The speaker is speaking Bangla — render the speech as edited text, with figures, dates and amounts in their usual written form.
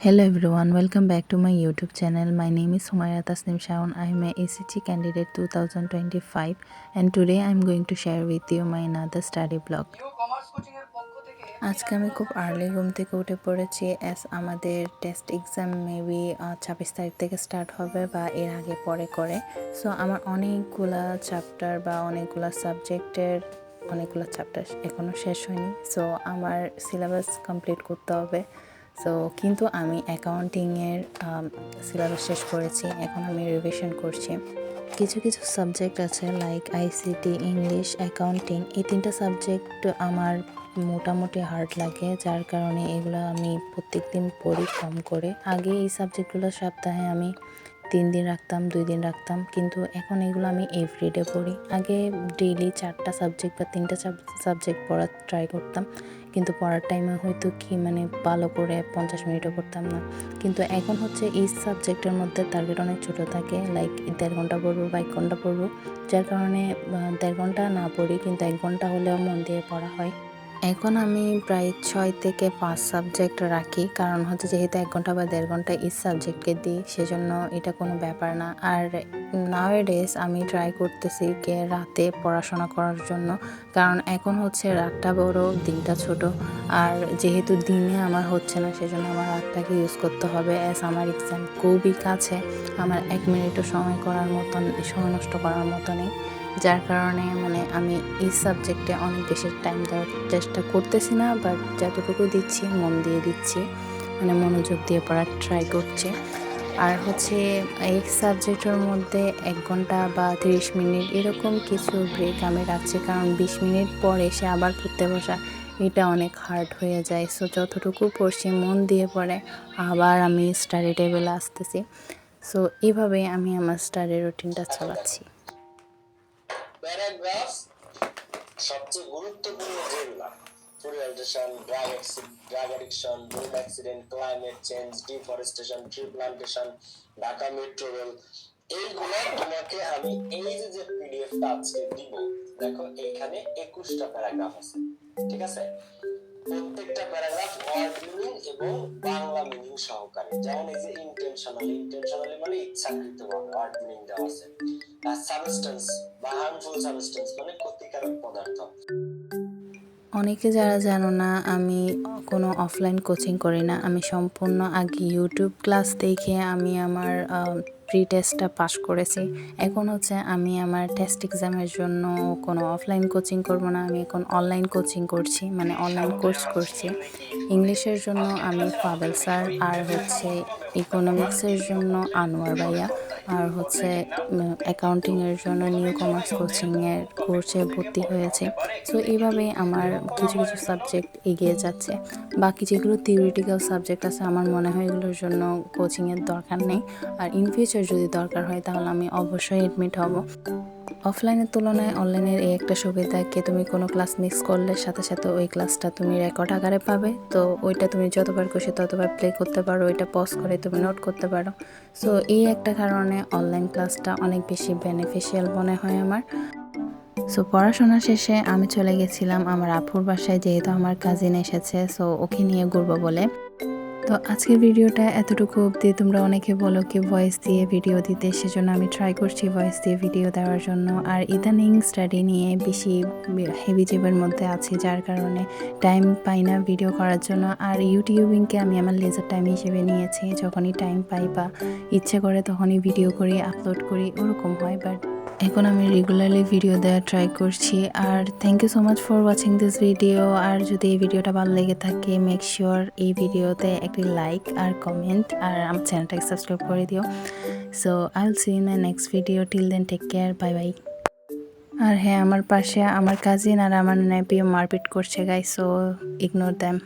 Hello everyone, welcome back to my YouTube channel. My name is Humaira Tasnim Shaun. I am a ACT candidate 2025 and today I am going to share with you my another study blog. আজকে আমি খুব আর্লি ঘুম থেকে উঠে পড়েছি আমাদের টেস্ট এক্সাম মেবি 26 তারিখ থেকে স্টার্ট হবে বা এর আগে পরে করে। সো আমার অনেকগুলা চ্যাপ্টার বা অনেকগুলা সাবজেক্টের অনেকগুলো চ্যাপ্টার এখনও শেষ হয়নি। সো আমার সিলেবাস কমপ্লিট করতে হবে। সো কিন্তু আমি অ্যাকাউন্টিংয়ের সিলেবাস শেষ করেছি, এখন আমি রিভিশন করছি। কিছু কিছু সাবজেক্ট আছে লাইক আইসিটি, ইংলিশ, অ্যাকাউন্টিং, এই তিনটা সাবজেক্ট আমার মোটামুটি হার্ড লাগে, যার কারণে এগুলো আমি প্রত্যেক দিন পড়ি কম করে। আগে এই সাবজেক্টগুলো সপ্তাহে আমি 3 দিন রাখতাম, 2 দিন রাখতাম, কিন্তু এখন এগুলো আমি এভরিডে পড়ি। আগে ডেইলি 4টা সাবজেক্ট বা 3টা সাবজেক্ট পড়ার ট্রাই করতাম, কিন্তু পড়ার টাইমে হয়তো কি ভালো করে 50 মিনিটও পড়তাম না। কিন্তু এখন হচ্ছে এই সাবজেক্টের মধ্যে টার্গেট অনেক ছোটো থাকে, লাইক 1.5 ঘন্টা পড়বো বা 1 ঘন্টা পড়বো, যার কারণে 1.5 ঘন্টা না পড়ি কিন্তু 1 ঘন্টা হলেও মন দিয়ে পড়া হয়। এখন আমি প্রায় 6 থেকে 5 সাবজেক্ট রাখি, কারণ হচ্ছে যেহেতু 1 ঘন্টা বা 1.5 ঘন্টা এই সাবজেক্টকে দিই, সেজন্য এটা কোনো ব্যাপার না। আর নাওয়াডেজ আমি ট্রাই করতেছি রাতে পড়াশোনা করার জন্য, কারণ এখন হচ্ছে রাতটা বড়, দিনটা ছোট। আর যেহেতু দিনে আমার হচ্ছে না, সেজন্য আমার রাতটাকে ইউজ করতে হবে। আমার এক্সাম খুবই কাছে, আমার 1 মিনিটও সময় নষ্ট করার মতো নেই, যার কারণে আমি এই সাবজেক্টে অনেক বেশি টাইম দেওয়ার চেষ্টা করতেছি না, বাট যতটুকু দিচ্ছি মন দিয়ে দিচ্ছি, মনোযোগ দিয়ে পড়ার ট্রাই করছি। আর হচ্ছে এই সাবজেক্টের মধ্যে 1 ঘন্টা বা 30 মিনিট এরকম কিছু ব্রেক আমি রাখছি, কারণ 20 মিনিট পর এসে আবার পড়তে বসা এটা অনেক হার্ড হয়ে যায়। সো যতটুকু পড়ছি মন দিয়ে পড়ে আবার আমি স্টাডি টেবিলে আসতেছি। সো এইভাবে আমি আমার স্টাডি রুটিনটা চালাচ্ছি। প্যারাগ্রাফ সবচেয়ে গুরুত্বপূর্ণ যেগুলো: ফুরিয়ালটেশন, drug addiction, road accident, climate change, deforestation, tree plantation, Dhaka metro rail, এইগুলো তোমাকে আমি এই যে পিডিএফটা আজকে দিব, দেখো এখানে 21টা প্যারাগ্রাফ আছে, ঠিক আছে? প্রত্যেকটা প্যারাগ্রাফ ওয়ার্ড মিনিং এবং বাংলা মিনিং সহকারে। যেমন এই যে ইন্টেনশনালি মানে ইচ্ছাকৃতভাবে ওয়ার্ড মিনিং দেওয়া আছে। আর সাবস্টেন্স বা হার্মফুল সাবস্টেন্স মানে ক্ষতিকারক পদার্থ। অনেকে যারা জানো না, আমি কোনো অফলাইন কোচিং করি না। আমি সম্পূর্ণ আগে ইউটিউব ক্লাস দেখে আমি আমার প্রি টেস্টটা পাস করেছি। এখন হচ্ছে আমি আমার টেস্ট এক্সামের জন্য কোনো অফলাইন কোচিং করব না, আমি এখন অনলাইন কোচিং করছি, অনলাইন কোর্স করছি। ইংলিশের জন্য আমি ফাবেল স্যার, আর হচ্ছে ইকোনমিক্সের জন্য আনোয়ার ভাইয়া, আর হচ্ছে অ্যাকাউন্টিংয়ের জন্য নিউ কমার্স কোচিংয়ের কোর্সে ভর্তি হয়েছে। সো এইভাবেই আমার কিছু কিছু সাবজেক্ট এগিয়ে যাচ্ছে। বাকি যেগুলো থিওরিটিক্যাল সাবজেক্ট আছে, আমার মনে হয় এগুলোর জন্য কোচিংয়ের দরকার নেই। আর ইন ফিউচার যদি দরকার হয় তাহলে আমি অবশ্যই অ্যাডমিট হব। অফলাইনের তুলনায় অনলাইনের এই একটা সুবিধা কি, তুমি কোনো ক্লাস মিস করলে সাথে সাথে ওই ক্লাসটা তুমি রেকর্ড আকারে পাবে, তো ওইটা তুমি যতবার খুশি ততবার প্লে করতে পারো, ওইটা পজ করে তুমি নোট করতে পারো। সো এই একটা কারণে অনলাইন ক্লাসটা অনেক বেশি বেনিফিশিয়াল মনে হয় আমার। সো পড়াশোনা শেষে আমি চলে গেছিলাম আমার আপুর বাসায়, যেহেতু আমার কাজিন এসেছে, সো ওকে নিয়ে ঘুরবো বলে। তো আজকের ভিডিওটা এতটুকু অবধি। তোমরা অনেকে বলো কি ভয়েস দিয়ে ভিডিও দিতে, সেজন্য আমি ট্রাই করছি ভয়েস দিয়ে ভিডিও দেওয়ার জন্য। আর ইদানিং স্টাডি নিয়ে বেশি হেভি জেবের মধ্যে আছি, যার কারণে টাইম পাই না ভিডিও করার জন্য। আর ইউটিউবিংকে আমি আমার লেজার টাইম হিসেবে নিয়েছি, যখনই টাইম পাই বা ইচ্ছে করে তখনই ভিডিও করি, আপলোড করি, ওরকম হয়। বাট এখন আমি রেগুলারলি ভিডিও দেওয়ার ট্রাই করছি। আর thank you so much for watching this video. আর যদি এই ভিডিওটা ভালো লেগে থাকে, মেক শিওর এই ভিডিওতে একটি লাইক আর কমেন্ট, আর আমার চ্যানেলটাকে সাবস্ক্রাইব করে দিও। So I will see in my next video. Till then take care, bye bye. আর হ্যাঁ, আমার পাশে আমার কাজিন আর আমার নেপিও মারপিট করছে গাইস, সো ইগনোর দ্যাম।